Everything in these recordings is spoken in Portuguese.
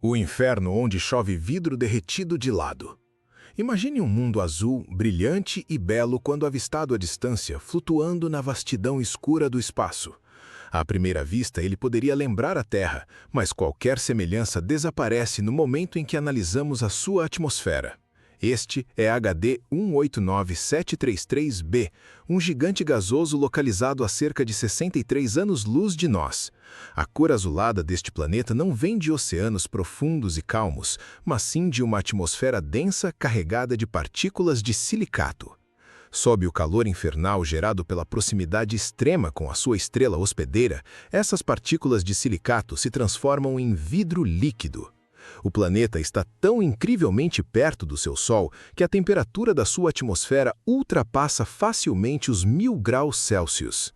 O inferno onde chove vidro derretido de lado. Imagine um mundo azul, brilhante e belo quando avistado à distância, flutuando na vastidão escura do espaço. À primeira vista, ele poderia lembrar a Terra, mas qualquer semelhança desaparece no momento em que analisamos a sua atmosfera. Este é HD 189733b, um gigante gasoso localizado a cerca de 63 anos-luz de nós. A cor azulada deste planeta não vem de oceanos profundos e calmos, mas sim de uma atmosfera densa carregada de partículas de silicato. Sob o calor infernal gerado pela proximidade extrema com a sua estrela hospedeira, essas partículas de silicato se transformam em vidro líquido. O planeta está tão incrivelmente perto do seu Sol que a temperatura da sua atmosfera ultrapassa facilmente os 1000 graus Celsius.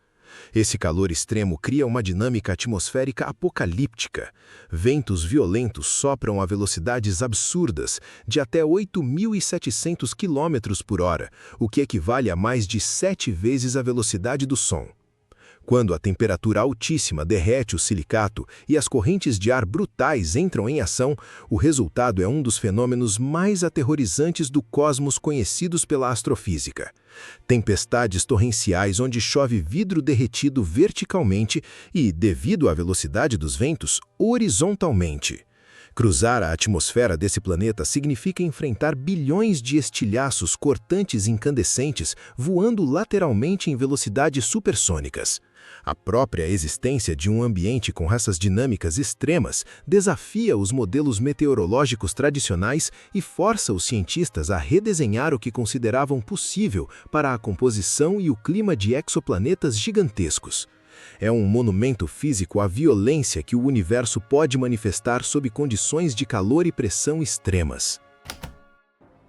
Esse calor extremo cria uma dinâmica atmosférica apocalíptica. Ventos violentos sopram a velocidades absurdas, de até 8.700 km por hora, o que equivale a mais de 7 vezes a velocidade do som. Quando a temperatura altíssima derrete o silicato e as correntes de ar brutais entram em ação, o resultado é um dos fenômenos mais aterrorizantes do cosmos conhecidos pela astrofísica. Tempestades torrenciais onde chove vidro derretido verticalmente e, devido à velocidade dos ventos, horizontalmente. Cruzar a atmosfera desse planeta significa enfrentar bilhões de estilhaços cortantes incandescentes voando lateralmente em velocidades supersônicas. A própria existência de um ambiente com essas dinâmicas extremas desafia os modelos meteorológicos tradicionais e força os cientistas a redesenhar o que consideravam possível para a composição e o clima de exoplanetas gigantescos. É um monumento físico à violência que o universo pode manifestar sob condições de calor e pressão extremas.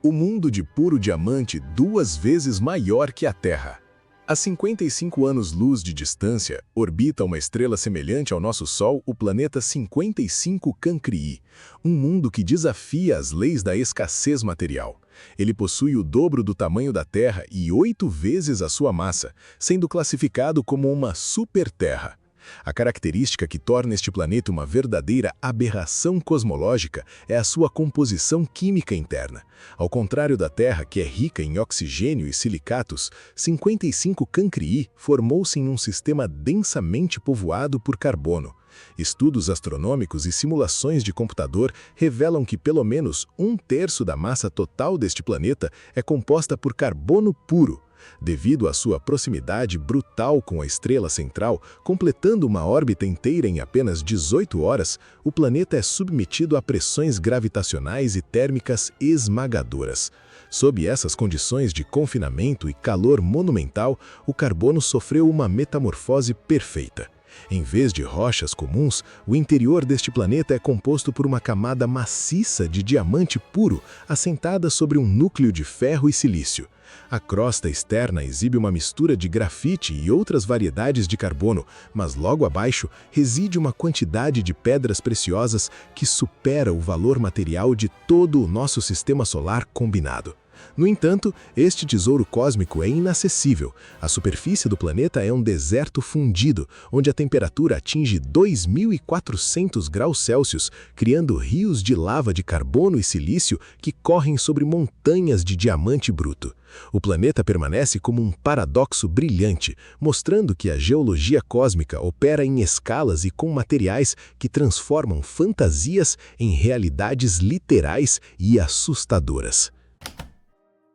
O mundo de puro diamante 2 vezes maior que a Terra. A 55 anos-luz de distância, orbita uma estrela semelhante ao nosso Sol, o planeta 55 Cancri, um mundo que desafia as leis da escassez material. Ele possui o dobro do tamanho da Terra e 8 vezes a sua massa, sendo classificado como uma superterra. A característica que torna este planeta uma verdadeira aberração cosmológica é a sua composição química interna. Ao contrário da Terra, que é rica em oxigênio e silicatos, 55 Cancri formou-se em um sistema densamente povoado por carbono. Estudos astronômicos e simulações de computador revelam que pelo menos 1/3 da massa total deste planeta é composta por carbono puro. Devido à sua proximidade brutal com a estrela central, completando uma órbita inteira em apenas 18 horas, o planeta é submetido a pressões gravitacionais e térmicas esmagadoras. Sob essas condições de confinamento e calor monumental, o carbono sofreu uma metamorfose perfeita. Em vez de rochas comuns, o interior deste planeta é composto por uma camada maciça de diamante puro, assentada sobre um núcleo de ferro e silício. A crosta externa exibe uma mistura de grafite e outras variedades de carbono, mas logo abaixo reside uma quantidade de pedras preciosas que supera o valor material de todo o nosso sistema solar combinado. No entanto, este tesouro cósmico é inacessível. A superfície do planeta é um deserto fundido, onde a temperatura atinge 2.400 graus Celsius, criando rios de lava de carbono e silício que correm sobre montanhas de diamante bruto. O planeta permanece como um paradoxo brilhante, mostrando que a geologia cósmica opera em escalas e com materiais que transformam fantasias em realidades literais e assustadoras.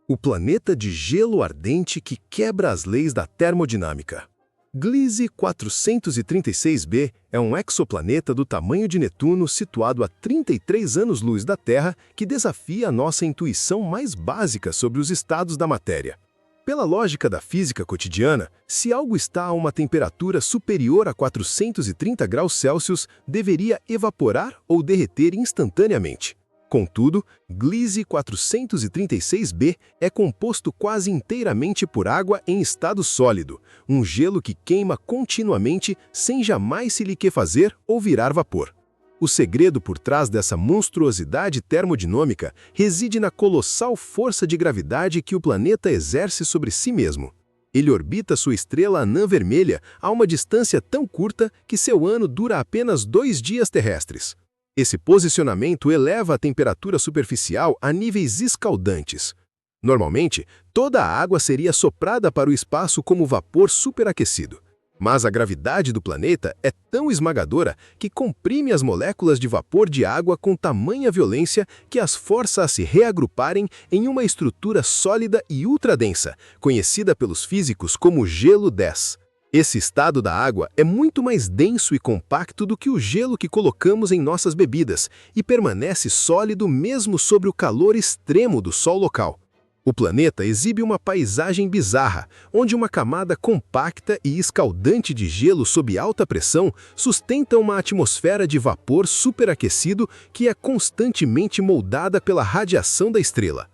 O planeta de gelo ardente que quebra as leis da termodinâmica. Gliese 436b é um exoplaneta do tamanho de Netuno situado a 33 anos-luz da Terra que desafia a nossa intuição mais básica sobre os estados da matéria. Pela lógica da física cotidiana, se algo está a uma temperatura superior a 430 graus Celsius, deveria evaporar ou derreter instantaneamente. Contudo, Gliese 436b é composto quase inteiramente por água em estado sólido, um gelo que queima continuamente sem jamais se liquefazer ou virar vapor. O segredo por trás dessa monstruosidade termodinâmica reside na colossal força de gravidade que o planeta exerce sobre si mesmo. Ele orbita sua estrela anã vermelha a uma distância tão curta que seu ano dura apenas 2 dias terrestres. Esse posicionamento eleva a temperatura superficial a níveis escaldantes. Normalmente, toda a água seria soprada para o espaço como vapor superaquecido. Mas a gravidade do planeta é tão esmagadora que comprime as moléculas de vapor de água com tamanha violência que as força a se reagruparem em uma estrutura sólida e ultradensa, conhecida pelos físicos como gelo 10. Esse estado da água é muito mais denso e compacto do que o gelo que colocamos em nossas bebidas e permanece sólido mesmo sob o calor extremo do Sol local. O planeta exibe uma paisagem bizarra, onde uma camada compacta e escaldante de gelo sob alta pressão sustenta uma atmosfera de vapor superaquecido que é constantemente moldada pela radiação da estrela.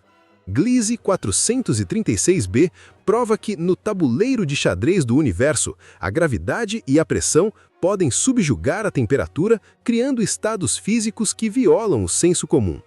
Gliese 436b prova que, no tabuleiro de xadrez do universo, a gravidade e a pressão podem subjugar a temperatura, criando estados físicos que violam o senso comum.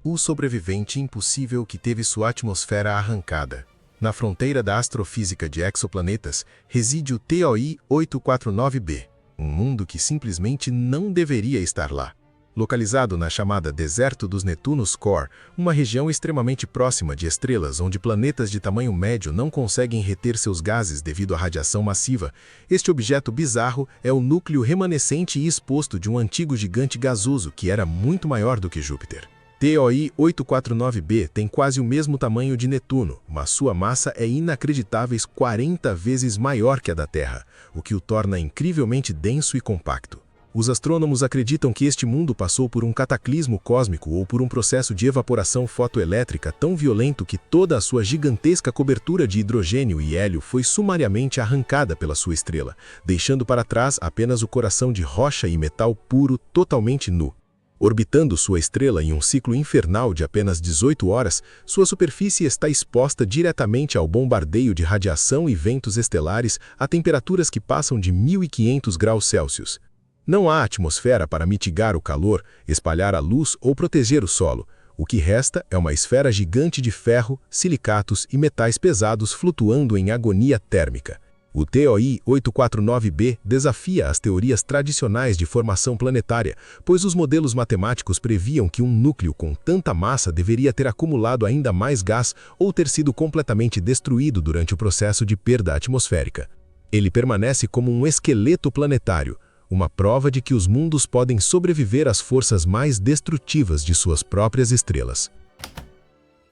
O sobrevivente impossível que teve sua atmosfera arrancada. Na fronteira da astrofísica de exoplanetas reside o TOI 849b, um mundo que simplesmente não deveria estar lá. Localizado na chamada Deserto dos Netunos Core, uma região extremamente próxima de estrelas onde planetas de tamanho médio não conseguem reter seus gases devido à radiação massiva, este objeto bizarro é o núcleo remanescente e exposto de um antigo gigante gasoso que era muito maior do que Júpiter. TOI 849b tem quase o mesmo tamanho de Netuno, mas sua massa é inacreditáveis 40 vezes maior que a da Terra, o que o torna incrivelmente denso e compacto. Os astrônomos acreditam que este mundo passou por um cataclismo cósmico ou por um processo de evaporação fotoelétrica tão violento que toda a sua gigantesca cobertura de hidrogênio e hélio foi sumariamente arrancada pela sua estrela, deixando para trás apenas o coração de rocha e metal puro totalmente nu. Orbitando sua estrela em um ciclo infernal de apenas 18 horas, sua superfície está exposta diretamente ao bombardeio de radiação e ventos estelares a temperaturas que passam de 1.500 graus Celsius. Não há atmosfera para mitigar o calor, espalhar a luz ou proteger o solo. O que resta é uma esfera gigante de ferro, silicatos e metais pesados flutuando em agonia térmica. O TOI 849b desafia as teorias tradicionais de formação planetária, pois os modelos matemáticos previam que um núcleo com tanta massa deveria ter acumulado ainda mais gás ou ter sido completamente destruído durante o processo de perda atmosférica. Ele permanece como um esqueleto planetário, uma prova de que os mundos podem sobreviver às forças mais destrutivas de suas próprias estrelas.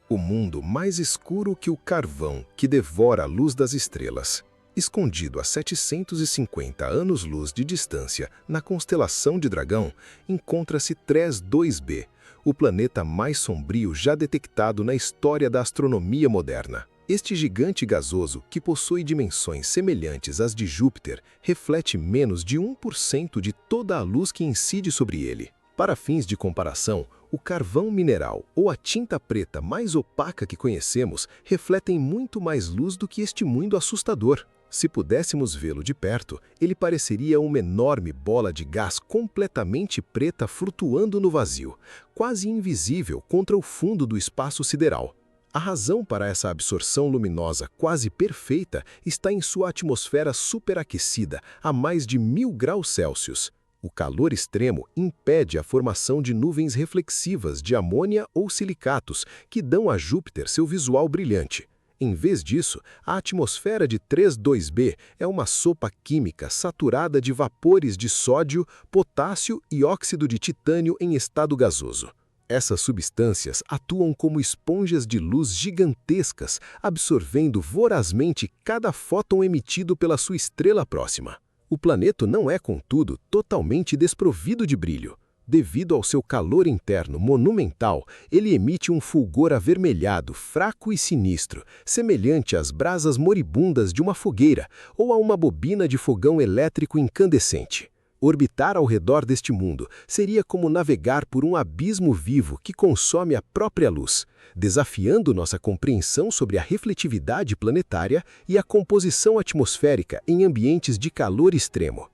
O mundo mais escuro que o carvão que devora a luz das estrelas. Escondido a 750 anos-luz de distância na constelação de Dragão, encontra-se TRES 2b, o planeta mais sombrio já detectado na história da astronomia moderna. Este gigante gasoso, que possui dimensões semelhantes às de Júpiter, reflete menos de 1% de toda a luz que incide sobre ele. Para fins de comparação, o carvão mineral ou a tinta preta mais opaca que conhecemos refletem muito mais luz do que este mundo assustador. Se pudéssemos vê-lo de perto, ele pareceria uma enorme bola de gás completamente preta flutuando no vazio, quase invisível contra o fundo do espaço sideral. A razão para essa absorção luminosa quase perfeita está em sua atmosfera superaquecida a mais de 1000 graus Celsius. O calor extremo impede a formação de nuvens reflexivas de amônia ou silicatos que dão a Júpiter seu visual brilhante. Em vez disso, a atmosfera de TRES 2b é uma sopa química saturada de vapores de sódio, potássio e óxido de titânio em estado gasoso. Essas substâncias atuam como esponjas de luz gigantescas, absorvendo vorazmente cada fóton emitido pela sua estrela próxima. O planeta não é, contudo, totalmente desprovido de brilho. Devido ao seu calor interno monumental, ele emite um fulgor avermelhado, fraco e sinistro, semelhante às brasas moribundas de uma fogueira ou a uma bobina de fogão elétrico incandescente. Orbitar ao redor deste mundo seria como navegar por um abismo vivo que consome a própria luz, desafiando nossa compreensão sobre a refletividade planetária e a composição atmosférica em ambientes de calor extremo.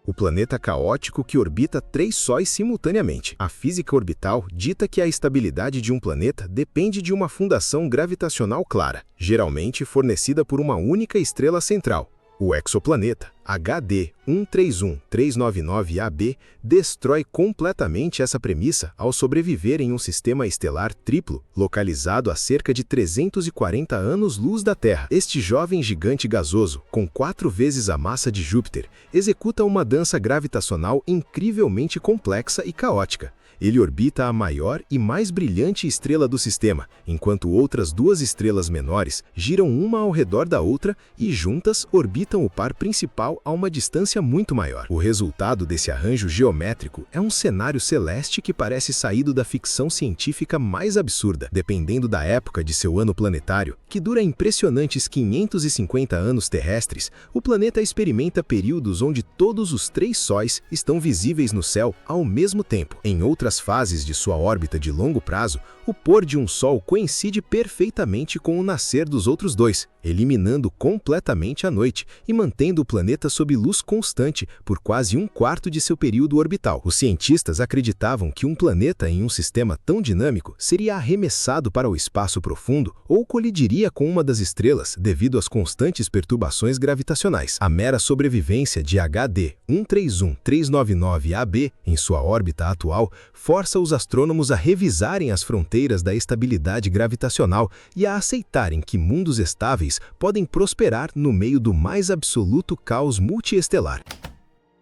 O planeta caótico que orbita 3 sóis simultaneamente. A física orbital dita que a estabilidade de um planeta depende de uma fundação gravitacional clara, geralmente fornecida por uma única estrela central. O exoplaneta, HD 131399AB destrói completamente essa premissa ao sobreviver em um sistema estelar triplo, localizado a cerca de 340 anos-luz da Terra. Este jovem gigante gasoso, com 4 vezes a massa de Júpiter, executa uma dança gravitacional incrivelmente complexa e caótica. Ele orbita a maior e mais brilhante estrela do sistema, enquanto outras 2 estrelas menores giram uma ao redor da outra e juntas orbitam o par principal a uma distância muito maior. O resultado desse arranjo geométrico é um cenário celeste que parece saído da ficção científica mais absurda, dependendo da época de seu ano planetário, que dura impressionantes 550 anos terrestres. O planeta experimenta períodos onde todos os 3 sóis estão visíveis no céu ao mesmo tempo. Em outras fases de sua órbita de longo prazo, o pôr de um Sol coincide perfeitamente com o nascer dos outros 2, eliminando completamente a noite e mantendo o planeta sob luz constante por quase 1/4 de seu período orbital. Os cientistas acreditavam que um planeta em um sistema tão dinâmico seria arremessado para o espaço profundo ou colidiria com uma das estrelas devido às constantes perturbações gravitacionais. A mera sobrevivência de HD 131399AB em sua órbita atual força os astrônomos a revisarem as fronteiras da estabilidade gravitacional e a aceitarem que mundos estáveis podem prosperar no meio do mais absoluto caos multiestelar.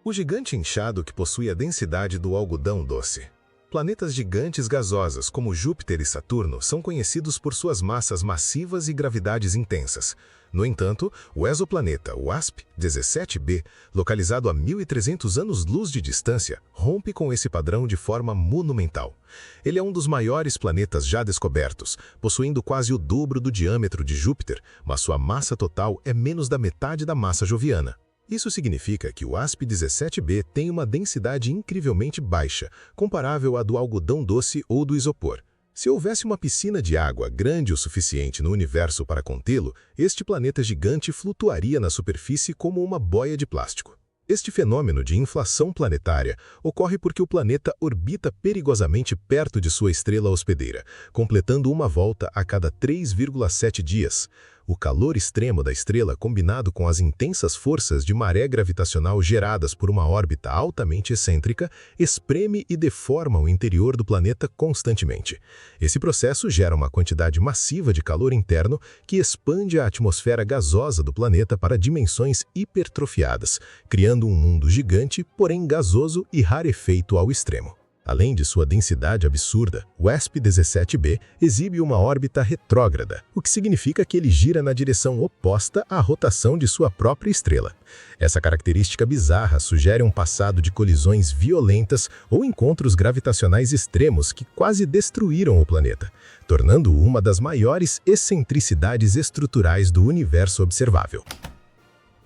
O gigante inchado que possui a densidade do algodão doce. Planetas gigantes gasosas como Júpiter e Saturno são conhecidos por suas massas massivas e gravidades intensas. No entanto, o exoplaneta WASP-17b, localizado a 1.300 anos-luz de distância, rompe com esse padrão de forma monumental. Ele é um dos maiores planetas já descobertos, possuindo quase o dobro do diâmetro de Júpiter, mas sua massa total é menos da metade da massa joviana. Isso significa que o WASP-17b tem uma densidade incrivelmente baixa, comparável à do algodão doce ou do isopor. Se houvesse uma piscina de água grande o suficiente no universo para contê-lo, este planeta gigante flutuaria na superfície como uma boia de plástico. Este fenômeno de inflação planetária ocorre porque o planeta orbita perigosamente perto de sua estrela hospedeira, completando uma volta a cada 3,7 dias. O calor extremo da estrela, combinado com as intensas forças de maré gravitacional geradas por uma órbita altamente excêntrica, espreme e deforma o interior do planeta constantemente. Esse processo gera uma quantidade massiva de calor interno que expande a atmosfera gasosa do planeta para dimensões hipertrofiadas, criando um mundo gigante, porém gasoso e rarefeito ao extremo. Além de sua densidade absurda, o WASP-17b exibe uma órbita retrógrada, o que significa que ele gira na direção oposta à rotação de sua própria estrela. Essa característica bizarra sugere um passado de colisões violentas ou encontros gravitacionais extremos que quase destruíram o planeta, tornando-o uma das maiores excentricidades estruturais do universo observável.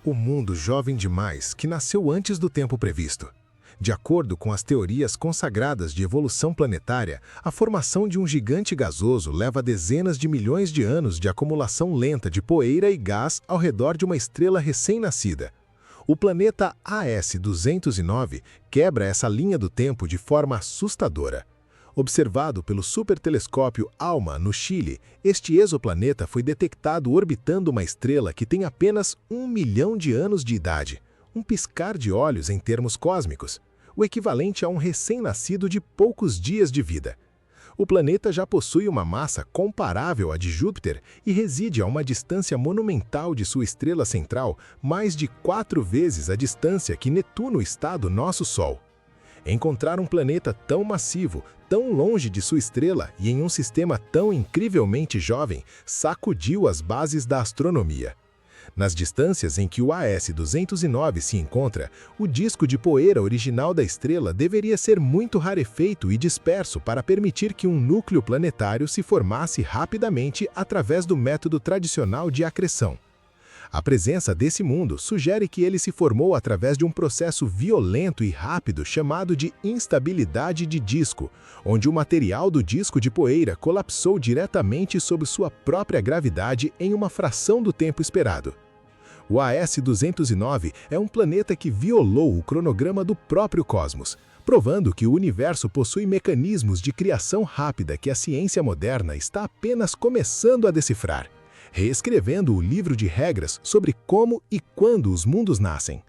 O mundo jovem demais que nasceu antes do tempo previsto. De acordo com as teorias consagradas de evolução planetária, a formação de um gigante gasoso leva dezenas de milhões de anos de acumulação lenta de poeira e gás ao redor de uma estrela recém-nascida. O planeta AS-209 quebra essa linha do tempo de forma assustadora. Observado pelo supertelescópio ALMA, no Chile, este exoplaneta foi detectado orbitando uma estrela que tem apenas 1 milhão de anos de idade. Um piscar de olhos em termos cósmicos, o equivalente a um recém-nascido de poucos dias de vida. O planeta já possui uma massa comparável à de Júpiter e reside a uma distância monumental de sua estrela central, mais de 4 vezes a distância que Netuno está do nosso Sol. Encontrar um planeta tão massivo, tão longe de sua estrela e em um sistema tão incrivelmente jovem, sacudiu as bases da astronomia. Nas distâncias em que o AS-209 se encontra, o disco de poeira original da estrela deveria ser muito rarefeito e disperso para permitir que um núcleo planetário se formasse rapidamente através do método tradicional de acreção. A presença desse mundo sugere que ele se formou através de um processo violento e rápido chamado de instabilidade de disco, onde o material do disco de poeira colapsou diretamente sob sua própria gravidade em uma fração do tempo esperado. O AS-209 é um planeta que violou o cronograma do próprio cosmos, provando que o universo possui mecanismos de criação rápida que a ciência moderna está apenas começando a decifrar, reescrevendo o livro de regras sobre como e quando os mundos nascem.